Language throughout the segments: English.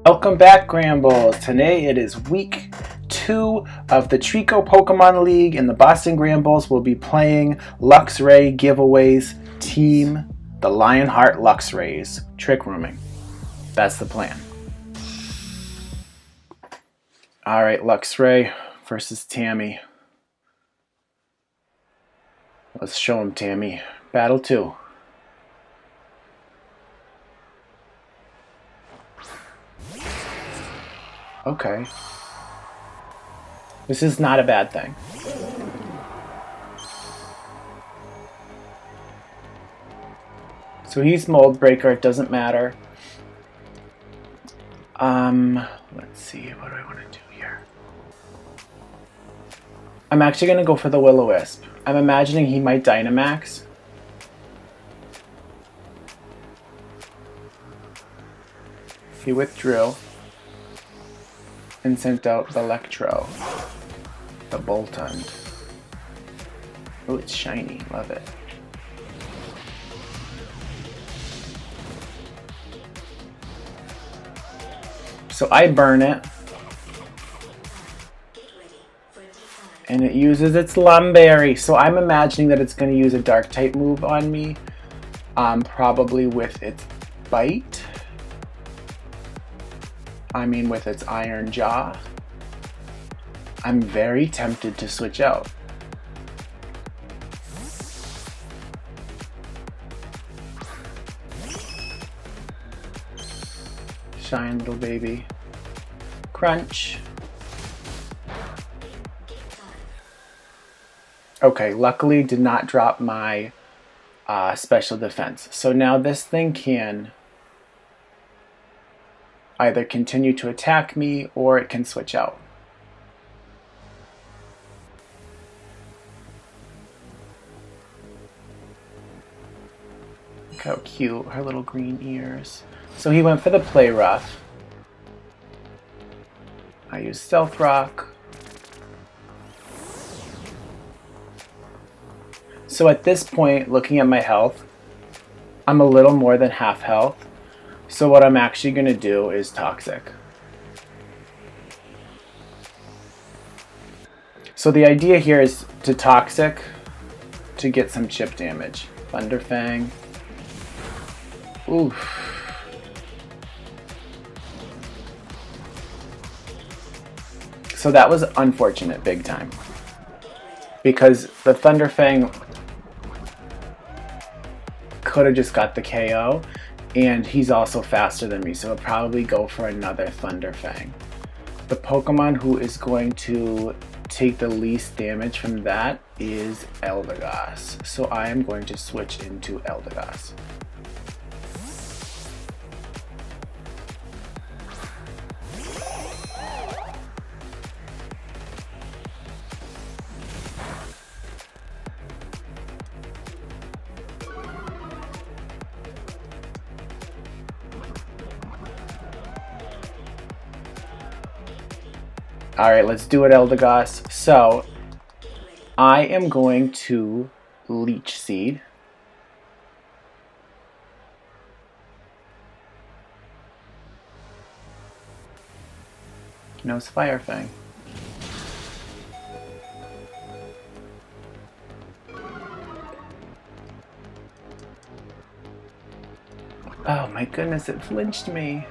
Welcome back, Granbulls. Today it is week 2 of the Treecko Pokémon League, and the Boston Granbulls will be playing Luxray giveaways team, the Lionheart Luxrays. Trick rooming. That's the plan. Alright, Luxray versus Tammy. Let's show him, Tammy. Battle 2. Okay. This is not a bad thing. So he's Mold Breaker, it doesn't matter. Let's see, what do I want to do here? I'm actually going to go for the Will-O-Wisp. I'm imagining he might Dynamax. He withdrew and sent out the Electro, the THUND. Oh, it's shiny, love it. So I burn it, and it uses its Lumberry. So I'm imagining that it's going to use a Dark type move on me, probably with its Bite. With its Iron Jaw. I'm very tempted to switch out. Shine, little baby. Crunch. Okay, luckily did not drop my special defense. So now this thing can either continue to attack me or it can switch out. Look how cute, her little green ears. So he went for the Play Rough. I used Stealth Rock. So at this point, looking at my health, I'm a little more than half health. So what I'm actually going to do is Toxic. So the idea here is to Toxic to get some chip damage. Thunderfang. Oof. So that was unfortunate big time. Because the Thunderfang could have just got the KO. And he's also faster than me, so I'll probably go for another Thunderfang. The Pokemon who is going to take the least damage from that is Eldegoss. So I am going to switch into Eldegoss. Alright, let's do it, Eldegoss. So, I am going to Leech Seed. No, it's Firefang. Oh my goodness, it flinched me.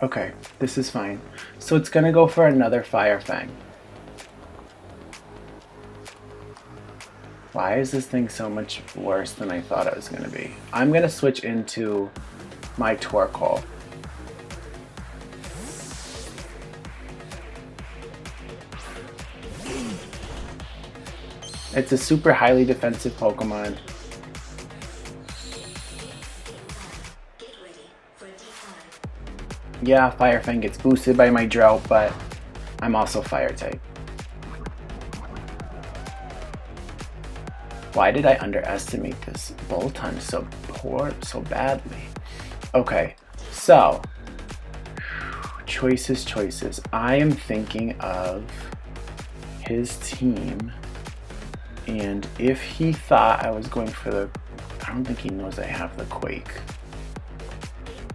Okay, this is fine. So it's gonna go for another Firefang. Why is this thing so much worse than I thought it was gonna be? I'm gonna switch into my Torkoal. It's a super highly defensive Pokemon. Yeah, Firefang gets boosted by my Drought, but I'm also Fire type. Why did I underestimate this THUND so badly? Okay, so choices. I am thinking of his team, and if he thought I was going for the don't think he knows I have the Quake.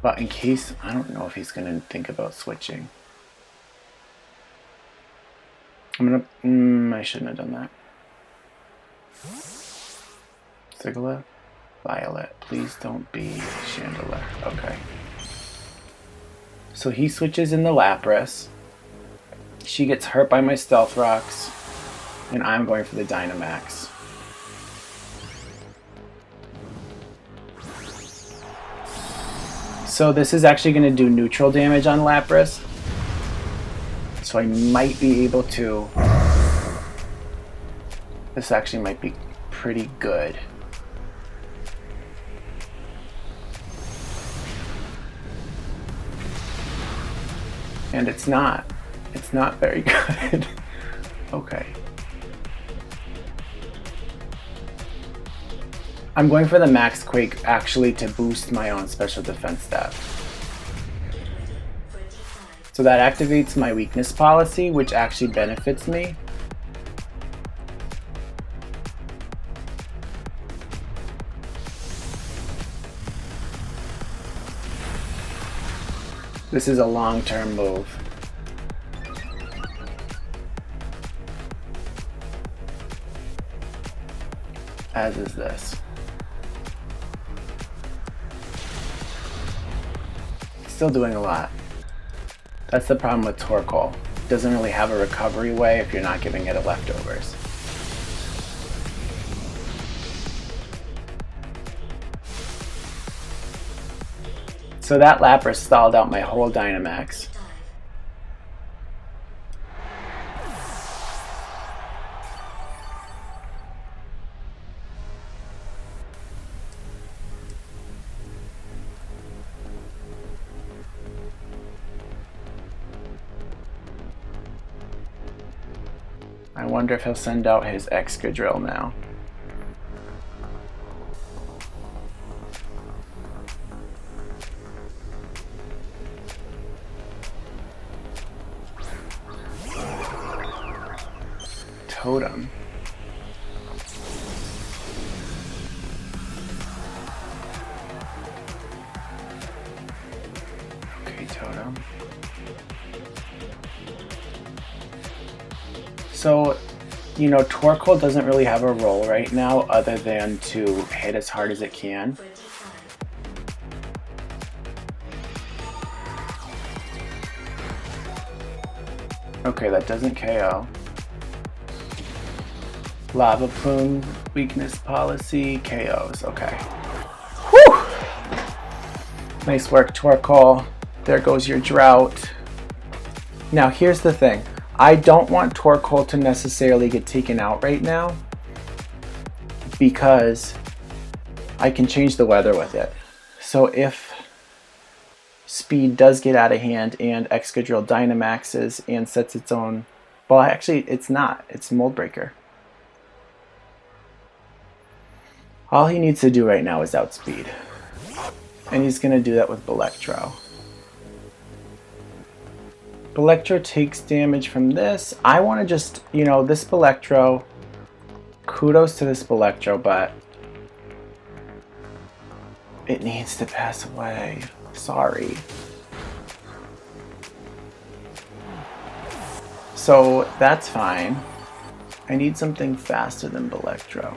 But in case, I don't know if he's going to think about switching. I'm gonna, I shouldn't have done that. Sigala, Violet, please don't be Chandelier. Okay. So he switches in the Lapras. She gets hurt by my Stealth Rocks. And I'm going for the Dynamax. So this is actually going to do neutral damage on Lapras. So I might be able to... This actually might be pretty good. And it's not. It's not very good. Okay. I'm going for the Max Quake actually to boost my own special defense stat. So that activates my weakness policy, which actually benefits me. This is a long-term move. As is this. Still doing a lot. That's the problem with Torkoal. It doesn't really have a recovery way if you're not giving it a leftovers. So that Lapras stalled out my whole Dynamax. I wonder if he'll send out his Excadrill now. Totem. Okay, Totem. So, you know, Torkoal doesn't really have a role right now other than to hit as hard as it can. Okay, that doesn't KO. Lava Plume, weakness policy, KOs, okay. Whew! Nice work, Torkoal. There goes your drought. Now, here's the thing. I don't want Torkoal to necessarily get taken out right now because I can change the weather with it. So if speed does get out of hand and Excadrill Dynamaxes and sets its own... Well, actually, it's not. It's Mold Breaker. All he needs to do right now is outspeed. And he's going to do that with Electro. Electro takes damage from this. I want to just, you know, this Electro, kudos to this Electro, but it needs to pass away. Sorry. So that's fine. I need something faster than Electro.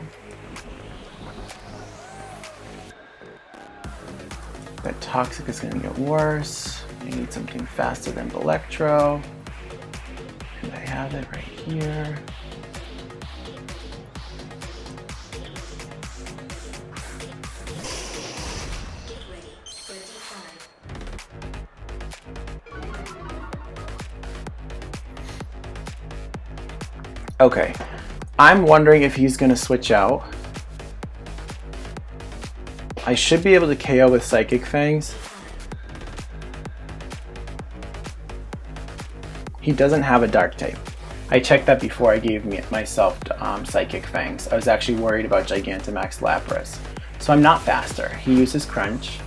That Toxic is going to get worse. I need something faster than Electro. And I have it right here. Okay. I'm wondering if he's going to switch out. I should be able to KO with Psychic Fangs. He doesn't have a Dark type. I checked that before I gave myself Psychic Fangs. I was actually worried about Gigantamax Lapras. So I'm not faster. He uses Crunch.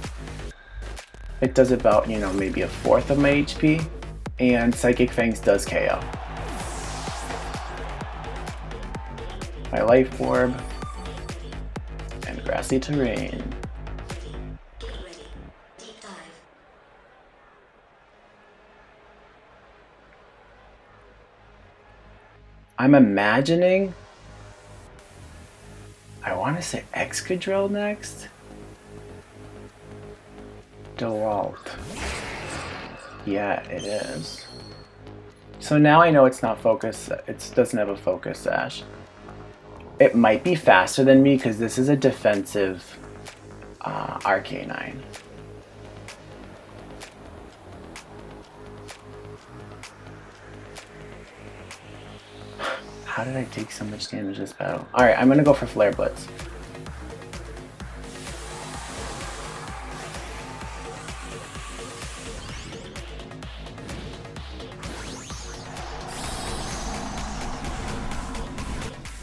It does about, you know, maybe a fourth of my HP. And Psychic Fangs does KO. My Life Orb. And Grassy terrain. I'm imagining, I want to say Excadrill next. DeWalt. Yeah, it is. So now I know it's not focus, it doesn't have a focus sash. It might be faster than me because this is a defensive Arcanine. How did I take so much damage this battle? Alright, I'm gonna go for Flare Blitz.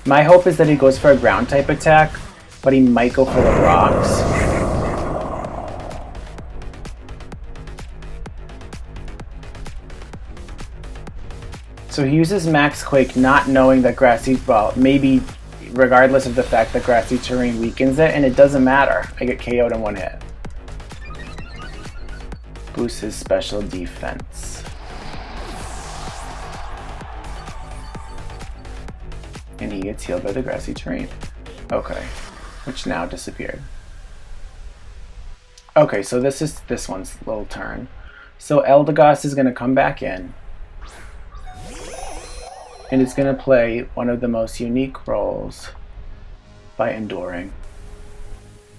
My hope is that he goes for a ground type attack, but he might go for the rocks. So he uses Max Quake not knowing that Grassy, well, maybe regardless of the fact that Grassy Terrain weakens it, and it doesn't matter. I get KO'd in one hit. Boosts his special defense. And he gets healed by the Grassy Terrain. Okay, which now disappeared. Okay, so this is this one's little turn. So Eldegoss is going to come back in. And it's going to play one of the most unique roles by enduring.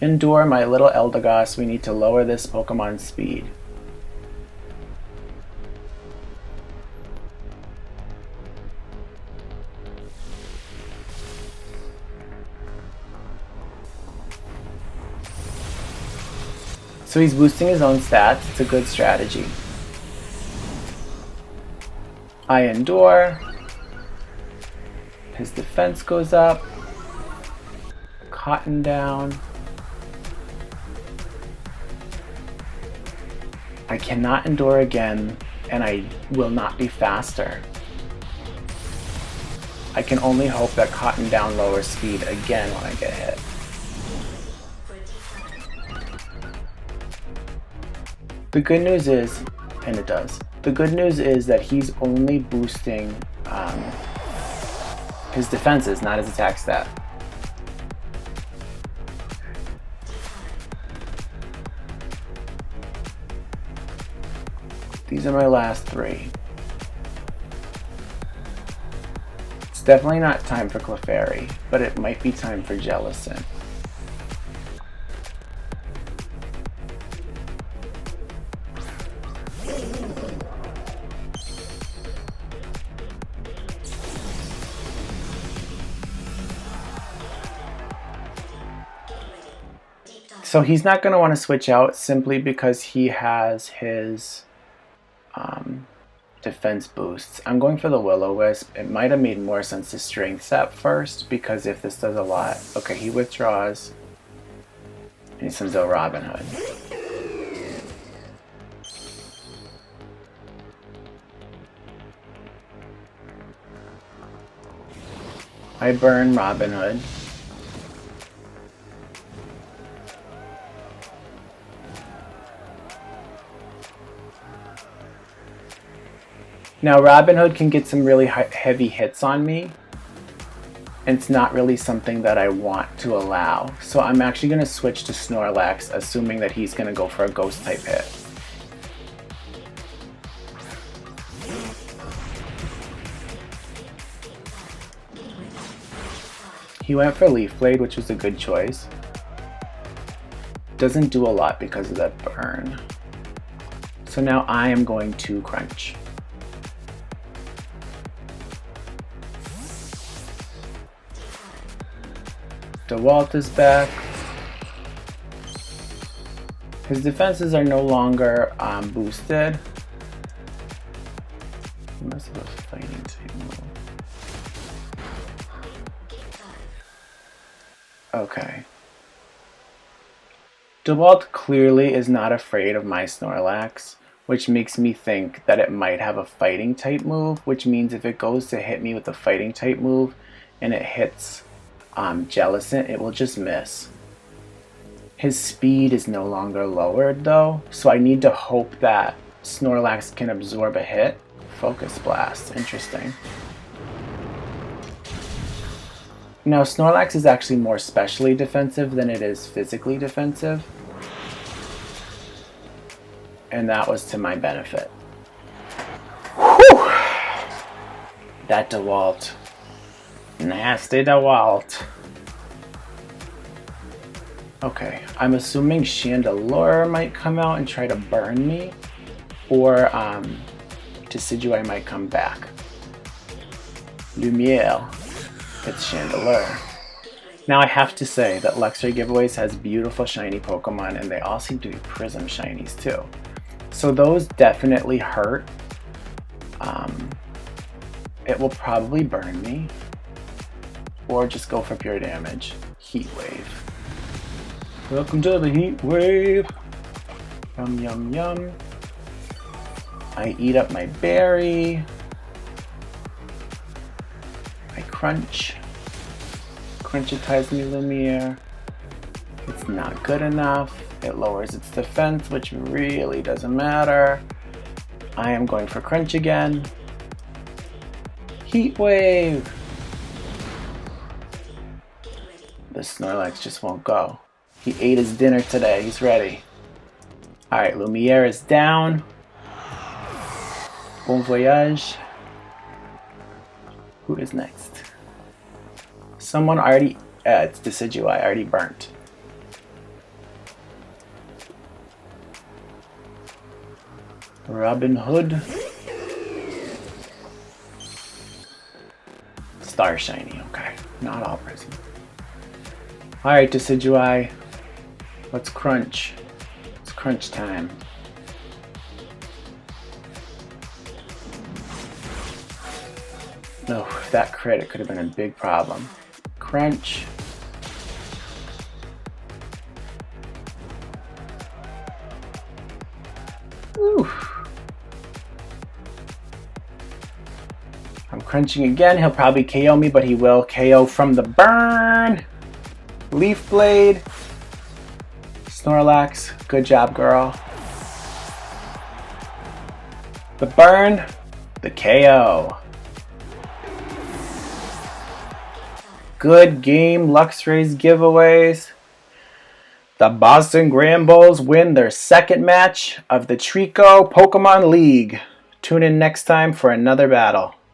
Endure, my little Eldegoss, we need to lower this Pokemon's speed. So he's boosting his own stats. It's a good strategy. I endure. His defense goes up. Cotton down. I cannot endure again, and I will not be faster. I can only hope that Cotton down lowers speed again when I get hit. The good news is, and it does, the good news is that he's only boosting his defenses, not his attack stat. These are my last three. It's definitely not time for Clefairy, but it might be time for Jellicent. So he's not going to want to switch out simply because he has his defense boosts. I'm going for the Will-O-Wisp. It might have made more sense to Strength Sap first, because if this does a lot... Okay, he withdraws. And he sends out Robin Hood. I burn Robin Hood. Now Robin Hood can get some really heavy hits on me, and it's not really something that I want to allow. So I'm actually going to switch to Snorlax, assuming that he's going to go for a ghost type hit. He went for Leaf Blade, which was a good choice. Doesn't do a lot because of that burn. So now I am going to Crunch. DeWalt is back. His defenses are no longer boosted. He must have a fighting type move. Okay. DeWalt clearly is not afraid of my Snorlax, which makes me think that it might have a fighting type move, which means if it goes to hit me with a fighting type move and it hits Jellicent, it will just miss. His speed is no longer lowered though, so I need to hope that Snorlax can absorb a hit. Focus Blast, interesting. Now Snorlax is actually more specially defensive than it is physically defensive. And that was to my benefit. Whew! That DeWalt. Nasty DeWalt. Okay, I'm assuming Chandelure might come out and try to burn me. Or Decidueye might come back. Lumiere. It's Chandelure. Now I have to say that Luxray Giveaways has beautiful shiny Pokemon, and they all seem to be Prism shinies too. So those definitely hurt. It will probably burn me. Or just go for pure damage. Heat Wave. Welcome to the Heat Wave. Yum yum yum. I eat up my berry. I crunch. Crunchitize me Lumiere. It's not good enough. It lowers its defense, which really doesn't matter. I am going for crunch again. Heat Wave. The Snorlax just won't go. He ate his dinner today. He's ready. Alright, Lumiere is down. Bon voyage. Who is next? Someone already... it's Decidueye, already burnt. Robin Hood. Star Shiny, okay. Not all Prism. Alright, Decidueye. Let's crunch. It's crunch time. No, if that crit, it could have been a big problem. Crunch. Woo. I'm crunching again. He'll probably KO me, but he will KO from the burn. Leaf Blade. Snorlax, good job, girl. The burn, the KO. Good game, Luxrays giveaways. The Boston Granbulls win their second match of the Treecko Pokémon League. Tune in next time for another battle.